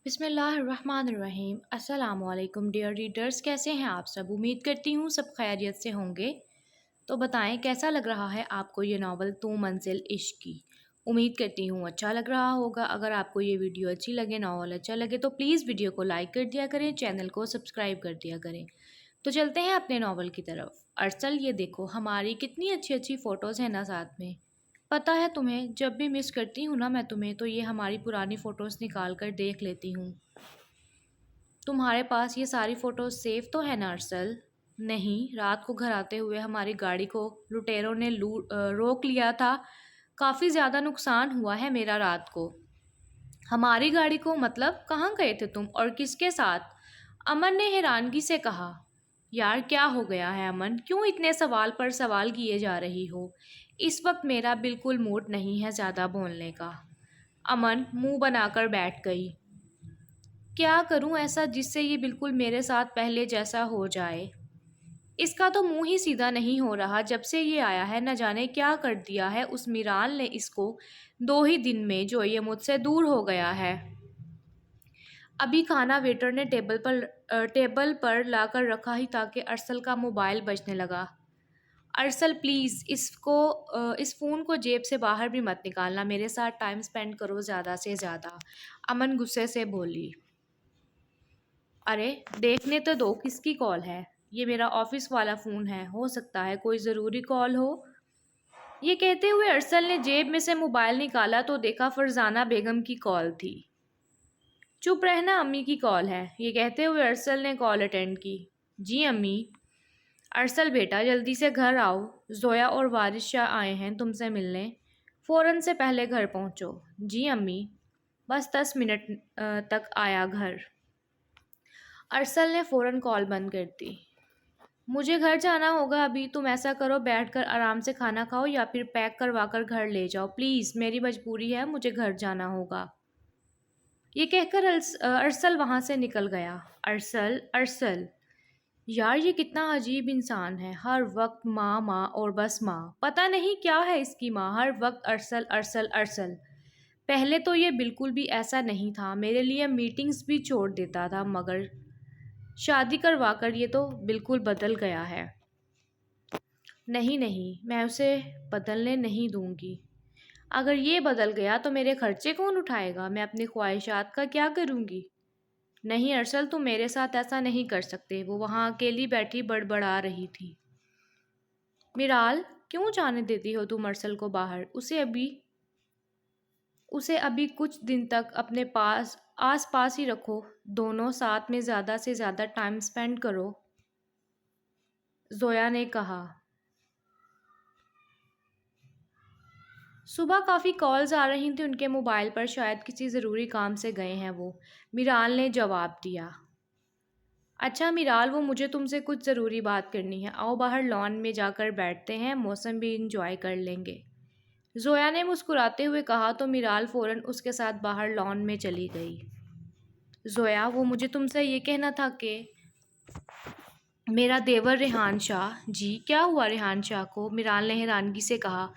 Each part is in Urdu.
بسم اللہ الرحمن الرحیم۔ السلام علیکم ڈیئر ریڈرز، کیسے ہیں آپ سب؟ امید کرتی ہوں سب خیریت سے ہوں گے۔ تو بتائیں کیسا لگ رہا ہے آپ کو یہ ناول تو منزل عشق کی؟ امید کرتی ہوں اچھا لگ رہا ہوگا۔ اگر آپ کو یہ ویڈیو اچھی لگے، ناول اچھا لگے تو پلیز ویڈیو کو لائک کر دیا کریں، چینل کو سبسکرائب کر دیا کریں۔ تو چلتے ہیں اپنے ناول کی طرف۔ ارسل، یہ دیکھو ہماری کتنی اچھی اچھی فوٹوز ہیں نا ساتھ میں۔ پتہ ہے تمہیں، جب بھی مس کرتی ہوں نا میں تمہیں تو یہ ہماری پرانی فوٹوز نکال کر دیکھ لیتی ہوں۔ تمہارے پاس یہ ساری فوٹوز سیف تو ہے نا ارسل؟ نہیں، رات کو گھر آتے ہوئے ہماری گاڑی کو لٹیروں نے روک لیا تھا۔ کافی زیادہ نقصان ہوا ہے میرا رات کو۔ ہماری گاڑی کو مطلب؟ کہاں گئے تھے تم اور کس کے ساتھ؟ امن نے حیرانگی سے کہا۔ یار کیا ہو گیا ہے امن؟ کیوں اتنے سوال پر سوال کیے جا رہی ہو؟ اس وقت میرا بالکل موڈ نہیں ہے زیادہ بولنے کا۔ امن منہ بنا کر بیٹھ گئی۔ کیا کروں ایسا جس سے یہ بالکل میرے ساتھ پہلے جیسا ہو جائے؟ اس کا تو منہ ہی سیدھا نہیں ہو رہا جب سے یہ آیا ہے، نہ جانے کیا کر دیا ہے اس میرال نے اس کو 2 ہی دن میں جو یہ مجھ سے دور ہو گیا ہے۔ ابھی کھانا ویٹر نے ٹیبل پر لا کر رکھا ہی تھا کہ ارسل کا موبائل بجنے لگا۔ ارسل پلیز اس فون کو جیب سے باہر بھی مت نکالنا، میرے ساتھ ٹائم سپینڈ کرو زیادہ سے زیادہ، امن غصے سے بولی۔ ارے دیکھنے تو دو کس کی کال ہے؟ یہ میرا آفس والا فون ہے، ہو سکتا ہے کوئی ضروری کال ہو۔ یہ کہتے ہوئے ارسل نے جیب میں سے موبائل نکالا تو دیکھا فرزانہ بیگم کی کال تھی۔ چپ رہنا، امی کی کال ہے، یہ کہتے ہوئے ارسل نے کال اٹینڈ کی۔ جی امی۔ ارسل بیٹا جلدی سے گھر آؤ، زویا اور وارث شاہ آئے ہیں تم سے ملنے، فوراً سے پہلے گھر پہنچو۔ جی امی۔ بس 10 منٹ تک آیا گھر۔ ارسل نے فوراً کال بند کر دی۔ مجھے گھر جانا ہوگا ابھی، تم ایسا کرو بیٹھ کر آرام سے کھانا کھاؤ یا پھر پیک کروا کر گھر لے جاؤ پلیز، میری مجبوری ہے، مجھے گھر جانا ہوگا۔ یہ کہہ کر ارسل وہاں سے نکل گیا۔ ارسل یار یہ کتنا عجیب انسان ہے، ہر وقت ماں ماں اور بس ماں، پتہ نہیں کیا ہے اس کی ماں، ہر وقت ارسل ارسل ارسل۔ پہلے تو یہ بالکل بھی ایسا نہیں تھا، میرے لیے میٹنگز بھی چھوڑ دیتا تھا، مگر شادی کروا کر یہ تو بالکل بدل گیا ہے۔ نہیں، میں اسے بدلنے نہیں دوں گی۔ اگر یہ بدل گیا تو میرے خرچے کون اٹھائے گا؟ میں اپنی خواہشات کا کیا کروں گی؟ نہیں ارسل، تم میرے ساتھ ایسا نہیں کر سکتے۔ وہ وہاں اکیلی بیٹھی بڑبڑا رہی تھی۔ میرال کیوں جانے دیتی ہو تم ارسل کو باہر؟ اسے ابھی کچھ دن تک اپنے آس پاس ہی رکھو، دونوں ساتھ میں زیادہ سے زیادہ ٹائم سپینڈ کرو، زویا نے کہا۔ صبح کافی کالز آ رہی تھیں ان کے موبائل پر، شاید کسی ضروری کام سے گئے ہیں وہ، میرال نے جواب دیا۔ اچھا میرال، وہ مجھے تم سے کچھ ضروری بات کرنی ہے، آؤ باہر لان میں جا کر بیٹھتے ہیں، موسم بھی انجوائے کر لیں گے، زویا نے مسکراتے ہوئے کہا تو میرال فوراً اس کے ساتھ باہر لان میں چلی گئی۔ زویا، وہ مجھے تم سے یہ کہنا تھا کہ میرا دیور ریحان شاہ۔ جی کیا ہوا ریحان شاہ کو؟ میرال نے حیرانگی سے کہا۔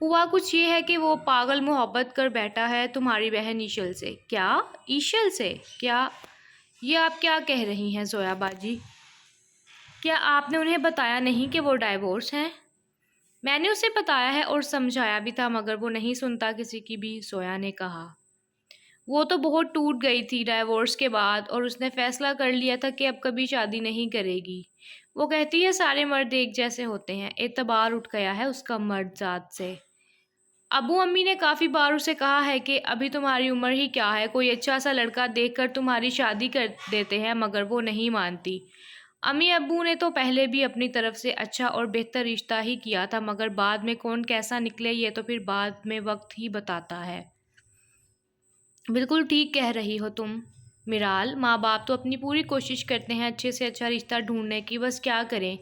ہوا کچھ یہ ہے کہ وہ پاگل محبت کر بیٹھا ہے تمہاری بہن ایشل سے۔ کیا؟ ایشل سے؟ کیا یہ آپ کیا کہہ رہی ہیں زویا باجی؟ کیا آپ نے انہیں بتایا نہیں کہ وہ ڈائیورس ہیں؟ میں نے اسے بتایا ہے اور سمجھایا بھی تھا مگر وہ نہیں سنتا کسی کی بھی، زویا نے کہا۔ وہ تو بہت ٹوٹ گئی تھی ڈائیورس کے بعد، اور اس نے فیصلہ کر لیا تھا کہ اب کبھی شادی نہیں کرے گی۔ وہ کہتی ہے سارے مرد ایک جیسے ہوتے ہیں، اعتبار اٹھ گیا ہے اس کا مرد ذات سے۔ ابو امی نے کافی بار اسے کہا ہے کہ ابھی تمہاری عمر ہی کیا ہے، کوئی اچھا سا لڑکا دیکھ کر تمہاری شادی کر دیتے ہیں، مگر وہ نہیں مانتی۔ امی ابو نے تو پہلے بھی اپنی طرف سے اچھا اور بہتر رشتہ ہی کیا تھا، مگر بعد میں کون کیسا نکلے یہ تو پھر بعد میں وقت ہی بتاتا ہے۔ بالکل ٹھیک کہہ رہی ہو تم میرال، ماں باپ تو اپنی پوری کوشش کرتے ہیں اچھے سے اچھا رشتہ ڈھونڈنے کی، بس کیا کریں،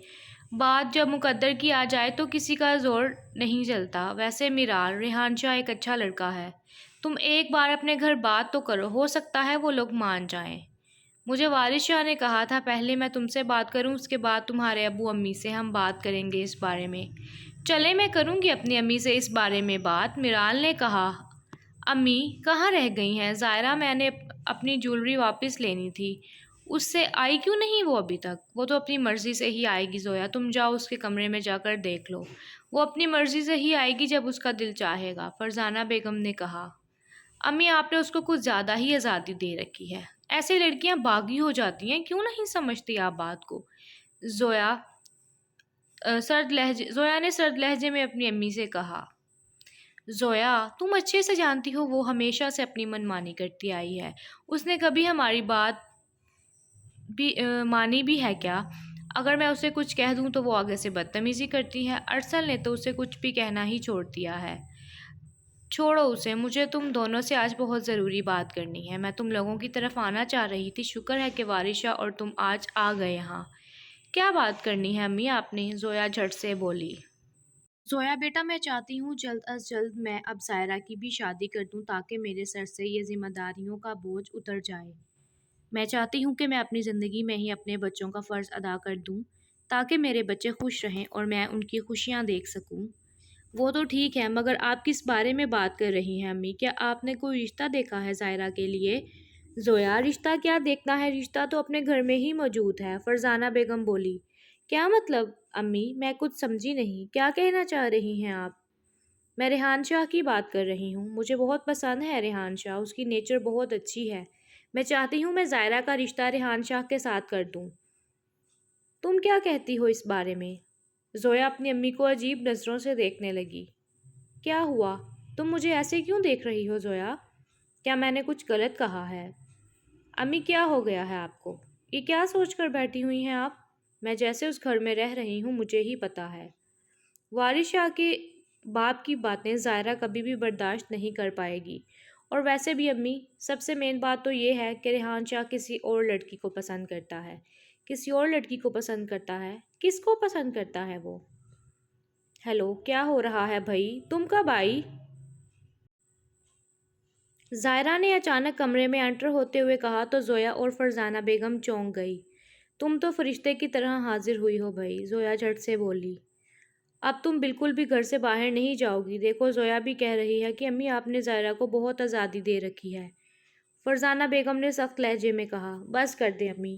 بات جب مقدر کی آ جائے تو کسی کا زور نہیں چلتا۔ ویسے میرال، ریحان شاہ ایک اچھا لڑکا ہے، تم ایک بار اپنے گھر بات تو کرو، ہو سکتا ہے وہ لوگ مان جائیں۔ مجھے وارث شاہ نے کہا تھا پہلے میں تم سے بات کروں، اس کے بعد تمہارے ابو امی سے ہم بات کریں گے اس بارے میں۔ چلے میں کروں گی اپنی امی سے اس بارے میں بات، میرال نے کہا۔ امی کہاں رہ گئی ہیں ظاہرہ؟ میں نے اپنی جولری واپس لینی تھی، اس سے آئی کیوں نہیں وہ ابھی تک؟ وہ تو اپنی مرضی سے ہی آئے گی زویا، تم جاؤ اس کے کمرے میں جا کر دیکھ لو، وہ اپنی مرضی سے ہی آئے گی جب اس کا دل چاہے گا، فرزانہ بیگم نے کہا۔ امی آپ نے اس کو کچھ زیادہ ہی آزادی دے رکھی ہے، ایسی لڑکیاں باغی ہو جاتی ہیں، کیوں نہیں سمجھتی آپ بات کو؟ زویا زویا نے سرد لہجے میں اپنی امی سے کہا۔ زویا تم اچھے سے جانتی ہو وہ ہمیشہ سے اپنی من مانی کرتی آئی ہے، اس نے کبھی ہماری بات بھی مانی بھی ہے کیا؟ اگر میں اسے کچھ کہہ دوں تو وہ آگے سے بدتمیزی کرتی ہے، ارسل نے تو اسے کچھ بھی کہنا ہی چھوڑ دیا ہے۔ چھوڑو اسے، مجھے تم دونوں سے آج بہت ضروری بات کرنی ہے، میں تم لوگوں کی طرف آنا چاہ رہی تھی، شکر ہے کہ وارثہ اور تم آج آ گئے یہاں۔ کیا بات کرنی ہے امی آپ نے؟ زویا جھٹ سے بولی۔ زویا بیٹا میں چاہتی ہوں جلد از جلد میں اب ظاہرہ کی بھی شادی کر دوں تاکہ میرے سر سے یہ ذمہ داریوں کا بوجھ اتر جائے۔ میں چاہتی ہوں کہ میں اپنی زندگی میں ہی اپنے بچوں کا فرض ادا کر دوں تاکہ میرے بچے خوش رہیں اور میں ان کی خوشیاں دیکھ سکوں۔ وہ تو ٹھیک ہے، مگر آپ کس بارے میں بات کر رہی ہیں امی؟ کیا آپ نے کوئی رشتہ دیکھا ہے ظاہرہ کے لیے؟ زویا رشتہ کیا دیکھنا ہے، رشتہ تو اپنے گھر میں ہی موجود ہے، فرزانہ بیگم بولی۔ کیا مطلب امی؟ میں کچھ سمجھی نہیں، کیا کہنا چاہ رہی ہیں آپ؟ میں ریحان شاہ کی بات کر رہی ہوں، مجھے بہت پسند ہے ریحان شاہ، اس کی نیچر بہت اچھی ہے، میں چاہتی ہوں میں ظاہرہ کا رشتہ ریحان شاہ کے ساتھ کر دوں۔ تم کیا کہتی ہو اس بارے میں؟ زویا اپنی امی کو عجیب نظروں سے دیکھنے لگی۔ کیا ہوا؟ تم مجھے ایسے کیوں دیکھ رہی ہو زویا؟ کیا میں نے کچھ غلط کہا ہے؟ امی کیا ہو گیا ہے آپ کو؟ یہ کیا سوچ کر بیٹھی ہوئی ہیں آپ؟ میں جیسے اس گھر میں رہ رہی ہوں مجھے ہی پتہ ہے۔ وارث شاہ کے باپ کی باتیں ظاہرہ کبھی بھی برداشت نہیں کر پائے گی، اور ویسے بھی امی سب سے مین بات تو یہ ہے کہ ریحان شاہ کسی اور لڑکی کو پسند کرتا ہے، کسی اور لڑکی کو پسند کرتا ہے، کس کو پسند کرتا ہے وہ؟ ہیلو، کیا ہو رہا ہے بھائی؟ تم کب آئی؟ ظاہرہ نے اچانک کمرے میں انٹر ہوتے ہوئے کہا تو زویا اور فرزانہ بیگم چونک گئی۔ تم تو فرشتے کی طرح حاضر ہوئی ہو بھائی، زویا جھٹ سے بولی۔ اب تم بالکل بھی گھر سے باہر نہیں جاؤ گی، دیکھو زویا بھی کہہ رہی ہے کہ امی آپ نے ظاہرہ کو بہت آزادی دے رکھی ہے، فرزانہ بیگم نے سخت لہجے میں کہا۔ بس کر دیں امی،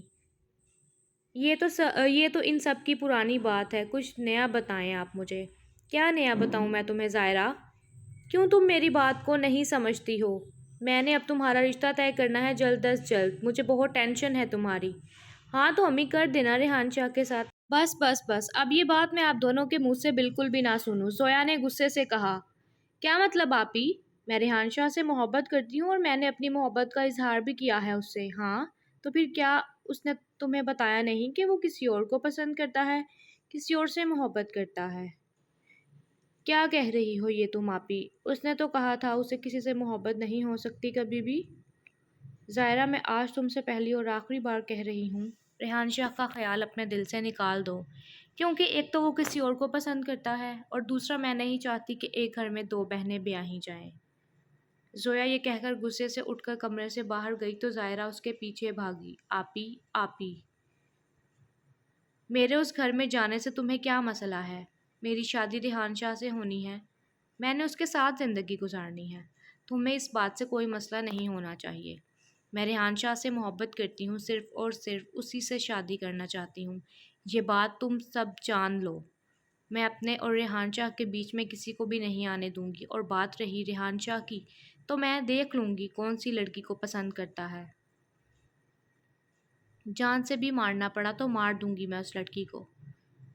یہ تو ان سب کی پرانی بات ہے، کچھ نیا بتائیں آپ مجھے۔ کیا نیا بتاؤں میں تمہیں ظاہرہ؟ کیوں تم میری بات کو نہیں سمجھتی ہو؟ میں نے اب تمہارا رشتہ طے کرنا ہے جلد از جلد، مجھے بہت ٹینشن ہے تمہاری۔ ہاں تو امی کر دینا ریحان شاہ کے ساتھ۔ بس بس بس، اب یہ بات میں آپ دونوں کے منہ سے بالکل بھی نہ سنوں، زویا نے غصے سے کہا۔ کیا مطلب آپی؟ میں ریحان شاہ سے محبت کرتی ہوں اور میں نے اپنی محبت کا اظہار بھی کیا ہے اس سے۔ ہاں تو پھر کیا اس نے تمہیں بتایا نہیں کہ وہ کسی اور کو پسند کرتا ہے، کسی اور سے محبت کرتا ہے؟ کیا کہہ رہی ہو یہ تم آپی؟ اس نے تو کہا تھا اسے کسی سے محبت نہیں ہو سکتی کبھی بھی۔ ظاہرہ میں آج تم سے پہلی اور آخری بار کہہ رہی ہوں، ریحان شاہ کا خیال اپنے دل سے نکال دو، کیونکہ ایک تو وہ کسی اور کو پسند کرتا ہے اور دوسرا میں نہیں چاہتی کہ ایک گھر میں دو بہنیں بیاہی جائیں۔ زویا یہ کہہ کر غصے سے اٹھ کر کمرے سے باہر گئی تو ظاہرہ اس کے پیچھے بھاگی۔ آپی آپی، میرے اس گھر میں جانے سے تمہیں کیا مسئلہ ہے؟ میری شادی ریحان شاہ سے ہونی ہے، میں نے اس کے ساتھ زندگی گزارنی ہے، تمہیں اس بات سے کوئی مسئلہ نہیں ہونا چاہیے۔ میں ریحان شاہ سے محبت کرتی ہوں، صرف اور صرف اسی سے شادی کرنا چاہتی ہوں، یہ بات تم سب جان لو۔ میں اپنے اور ریحان شاہ کے بیچ میں کسی کو بھی نہیں آنے دوں گی، اور بات رہی ریحان شاہ کی تو میں دیکھ لوں گی کون سی لڑکی کو پسند کرتا ہے، جان سے بھی مارنا پڑا تو مار دوں گی میں اس لڑکی کو۔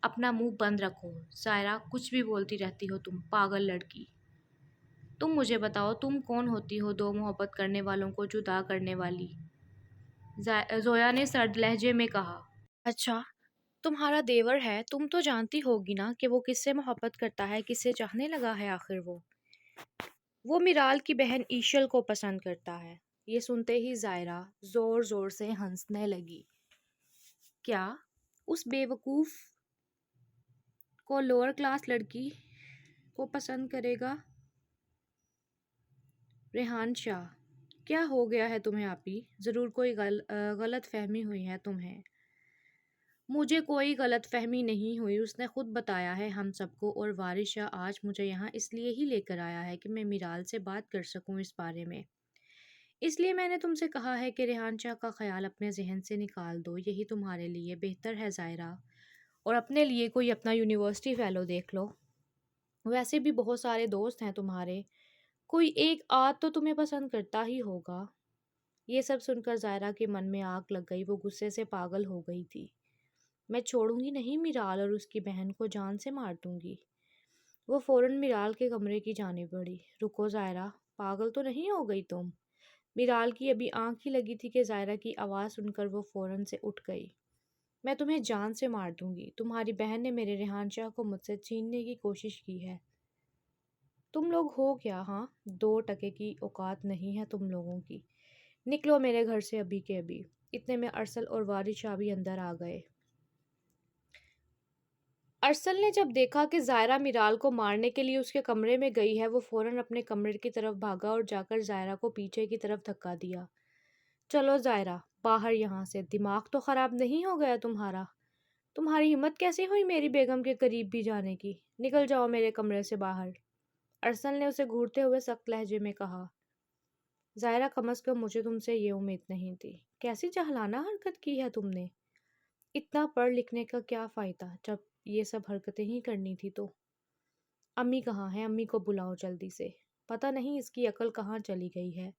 اپنا منہ بند رکھو ظاہرہ، کچھ بھی بولتی رہتی ہو تم، پاگل لڑکی۔ تم مجھے بتاؤ تم کون ہوتی ہو دو محبت کرنے والوں کو جدا کرنے والی؟ زویا نے سرد لہجے میں کہا۔ اچھا، تمہارا دیور ہے، تم تو جانتی ہوگی نا کہ وہ کس سے محبت کرتا ہے، کس سے چاہنے لگا ہے آخر وہ میرال کی بہن ایشل کو پسند کرتا ہے۔ یہ سنتے ہی ظاہرہ زور زور سے ہنسنے لگی۔ کیا اس بے وقوف کو لوور کلاس لڑکی کو پسند کرے گا؟ ریحان شاہ، کیا ہو گیا ہے تمہیں آپی؟ ضرور کوئی غلط فہمی ہوئی ہے تمہیں۔ مجھے کوئی غلط فہمی نہیں ہوئی، اس نے خود بتایا ہے ہم سب کو، اور وارث شاہ آج مجھے یہاں اس لیے ہی لے کر آیا ہے کہ میں میرال سے بات کر سکوں اس بارے میں۔ اس لیے میں نے تم سے کہا ہے کہ ریحان شاہ کا خیال اپنے ذہن سے نکال دو، یہی تمہارے لیے بہتر ہے ظاہرہ، اور اپنے لیے کوئی اپنا یونیورسٹی فیلو دیکھ لو۔ ویسے بھی بہت سارے دوست ہیں تمہارے، کوئی ایک آدھ تو تمہیں پسند کرتا ہی ہوگا۔ یہ سب سن کر ظاہرہ کے من میں آگ لگ گئی، وہ غصے سے پاگل ہو گئی تھی۔ میں چھوڑوں گی نہیں میرال، اور اس کی بہن کو جان سے مار دوں گی۔ وہ فوراً میرال کے کمرے کی جانب بڑھی۔ رکو ظاہرہ، پاگل تو نہیں ہو گئی تم؟ میرال کی ابھی آنکھ ہی لگی تھی کہ ظاہرہ کی آواز سن کر وہ فوراً سے اٹھ گئی۔ میں تمہیں جان سے مار دوں گی، تمہاری بہن نے میرے ریحان شاہ کو مجھ سے چھیننے کی کوشش کی ہے۔ تم لوگ ہو کیا ہاں؟ 2 ٹکے کی اوقات نہیں ہے تم لوگوں کی، نکلو میرے گھر سے ابھی کے ابھی۔ اتنے میں ارسل اور وارث شاہ بھی اندر آ گئے۔ ارسل نے جب دیکھا کہ ظاہرہ میرال کو مارنے کے لیے اس کے کمرے میں گئی ہے، وہ فوراً اپنے کمرے کی طرف بھاگا اور جا کر ظاہرہ کو پیچھے کی طرف دھکا دیا۔ چلو ظاہرہ، باہر یہاں سے، دماغ تو خراب نہیں ہو گیا تمہارا؟ تمہاری ہمت کیسے ہوئی میری بیگم کے قریب بھی جانے کی؟ نکل جاؤ میرے کمرے سے باہر۔ ارسل نے اسے گھورتے ہوئے سخت لہجے میں کہا۔ ظاہرہ، کم از کم مجھے تم سے یہ امید نہیں تھی۔ کیسی جہلانہ حرکت کی ہے تم نے؟ اتنا پڑھ لکھنے کا کیا فائدہ جب یہ سب حرکتیں ہی کرنی تھی تو؟ امی کہاں ہیں؟ امی کو بلاؤ جلدی سے۔ پتہ نہیں اس کی عقل کہاں چلی گئی ہے،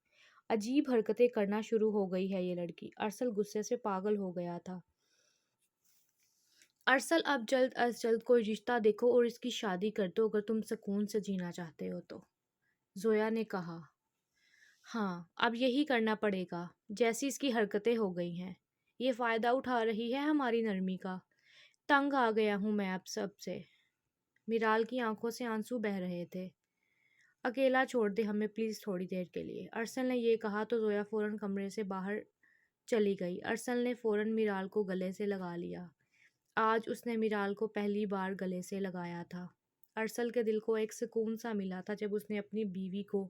عجیب حرکتیں کرنا شروع ہو گئی ہے یہ لڑکی۔ ارسل غصے سے پاگل ہو گیا تھا۔ ارسل، اب جلد از جلد کوئی رشتہ دیکھو اور اس کی شادی کر دو اگر تم سکون سے جینا چاہتے ہو تو، زویا نے کہا۔ ہاں، اب یہی کرنا پڑے گا، جیسی اس کی حرکتیں ہو گئی ہیں۔ یہ فائدہ اٹھا رہی ہے ہماری نرمی کا۔ تنگ آ گیا ہوں میں اب سب سے۔ میرال کی آنکھوں سے آنسو بہہ رہے تھے۔ اکیلا چھوڑ دے ہمیں پلیز تھوڑی دیر کے لیے۔ ارسل نے یہ کہا تو زویا فوراً کمرے سے باہر چلی گئی۔ ارسل نے فوراً میرال کو گلے سے لگا لیا۔ آج اس نے میرال کو پہلی بار گلے سے لگایا تھا۔ ارسل کے دل کو ایک سکون سا ملا تھا جب اس نے اپنی بیوی کو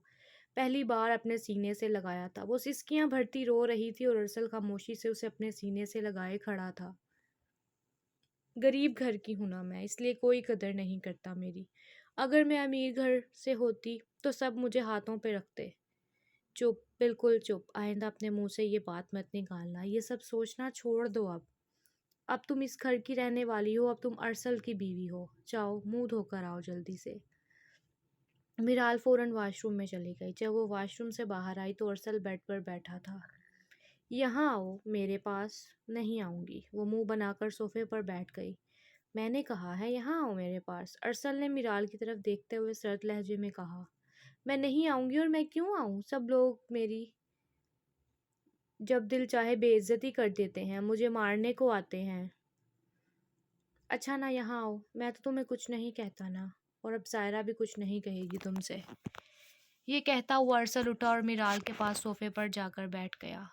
پہلی بار اپنے سینے سے لگایا تھا۔ وہ سسکیاں بھرتی رو رہی تھی اور ارسل خاموشی سے اسے اپنے سینے سے لگائے کھڑا تھا۔ غریب گھر کی ہوں نا میں، اس لیے کوئی قدر نہیں کرتا میری۔ اگر میں امیر گھر سے ہوتی تو سب مجھے ہاتھوں پہ رکھتے۔ چپ، بالکل چپ، آئندہ اپنے منہ سے یہ بات مت نکالنا۔ یہ سب سوچنا چھوڑ دو اب تم اس گھر کی رہنے والی ہو، اب تم ارسل کی بیوی ہو۔ جاؤ منہ دھو کر آؤ جلدی سے۔ میرال فوراً واش روم میں چلی گئی۔ جب وہ واش روم سے باہر آئی تو ارسل بیڈ پر بیٹھا تھا۔ یہاں آؤ میرے پاس۔ نہیں آؤں گی، وہ منہ بنا کر صوفے پر بیٹھ گئی۔ میں نے کہا ہے یہاں آؤ میرے پاس، ارسل نے میرال کی طرف دیکھتے ہوئے سرد لہجے میں کہا۔ میں نہیں آؤں گی، اور میں کیوں آؤں؟ سب لوگ میری جب دل چاہے بے عزتی کر دیتے ہیں، مجھے مارنے کو آتے ہیں۔ اچھا نا یہاں آؤ، میں تو تمہیں کچھ نہیں کہتا نا، اور اب ظاہرہ بھی کچھ نہیں کہے گی تم سے۔ یہ کہتا ہوا ارسل اٹھا اور میرال کے پاس صوفے پر جا کر بیٹھ گیا۔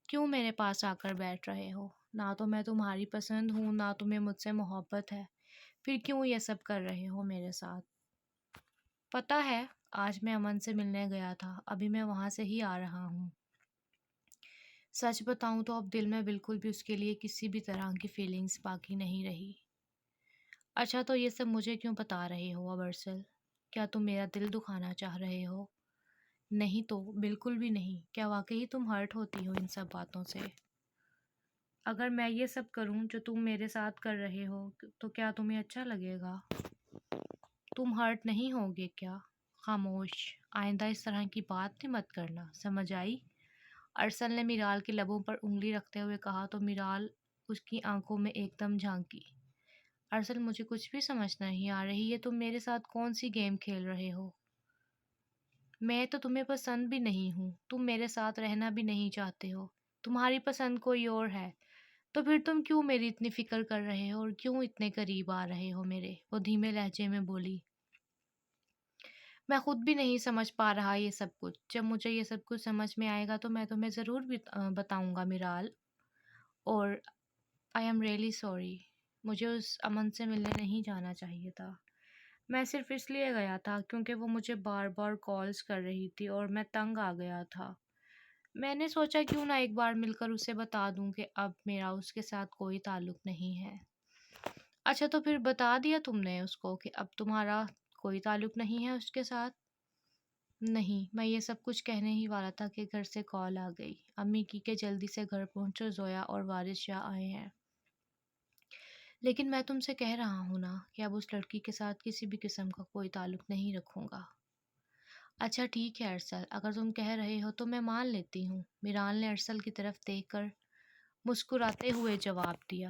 کیوں میرے پاس آ کر بیٹھ رہے ہو؟ نہ تو میں تمہاری پسند ہوں، نہ تمہیں مجھ سے محبت ہے، پھر کیوں یہ سب کر رہے ہو میرے ساتھ؟ پتہ ہے، آج میں امن سے ملنے گیا تھا، ابھی میں وہاں سے ہی آ رہا ہوں۔ سچ بتاؤں تو اب دل میں بالکل بھی اس کے لیے کسی بھی طرح کی فیلنگز باقی نہیں رہی۔ اچھا تو یہ سب مجھے کیوں بتا رہے ہو اب ارسل؟ کیا تم میرا دل دکھانا چاہ رہے ہو؟ نہیں تو، بالکل بھی نہیں۔ کیا واقعی تم ہرٹ ہوتی ہو ان سب باتوں سے؟ اگر میں یہ سب کروں جو تم میرے ساتھ کر رہے ہو تو کیا تمہیں اچھا لگے گا؟ تم ہرٹ نہیں ہوگے کیا؟ خاموش، آئندہ اس طرح کی بات بھی مت کرنا، سمجھ آئی؟ ارسل نے میرال کے لبوں پر انگلی رکھتے ہوئے کہا تو میرال اس کی آنکھوں میں ایک دم جھانکی۔ ارسل، مجھے کچھ بھی سمجھ نہیں آ رہی ہے، تم میرے ساتھ کون سی گیم کھیل رہے ہو؟ میں تو تمہیں پسند بھی نہیں ہوں، تم میرے ساتھ رہنا بھی نہیں چاہتے ہو، تمہاری پسند کوئی اور ہے، تو پھر تم کیوں میری اتنی فکر کر رہے ہو اور کیوں اتنے قریب آ رہے ہو میرے؟ وہ دھیمے لہجے میں بولی۔ میں خود بھی نہیں سمجھ پا رہا یہ سب کچھ، جب مجھے یہ سب کچھ سمجھ میں آئے گا تو میں تمہیں ضرور بتاؤں گا میرال، اور آئی ایم ریئلی سوری، مجھے اس امن سے ملنے نہیں جانا چاہیے تھا۔ میں صرف اس لیے گیا تھا کیونکہ وہ مجھے بار بار کالز کر رہی تھی اور میں تنگ آ گیا تھا۔ میں نے سوچا کیوں نہ ایک بار مل کر اسے بتا دوں کہ اب میرا اس کے ساتھ کوئی تعلق نہیں ہے۔ اچھا تو پھر بتا دیا تم نے اس کو کہ اب تمہارا کوئی تعلق نہیں ہے اس کے ساتھ؟ نہیں، میں یہ سب کچھ کہنے ہی والا تھا کہ گھر سے کال آ گئی امی کی کہ جلدی سے گھر پہنچو، زویا اور وارث شاہ آئے ہیں۔ لیکن میں تم سے کہہ رہا ہوں نا کہ اب اس لڑکی کے ساتھ کسی بھی قسم کا کوئی تعلق نہیں رکھوں گا۔ اچھا ٹھیک ہے ارسل، اگر تم کہہ رہے ہو تو میں مان لیتی ہوں، میران نے ارسل کی طرف دیکھ کر مسکراتے ہوئے جواب دیا۔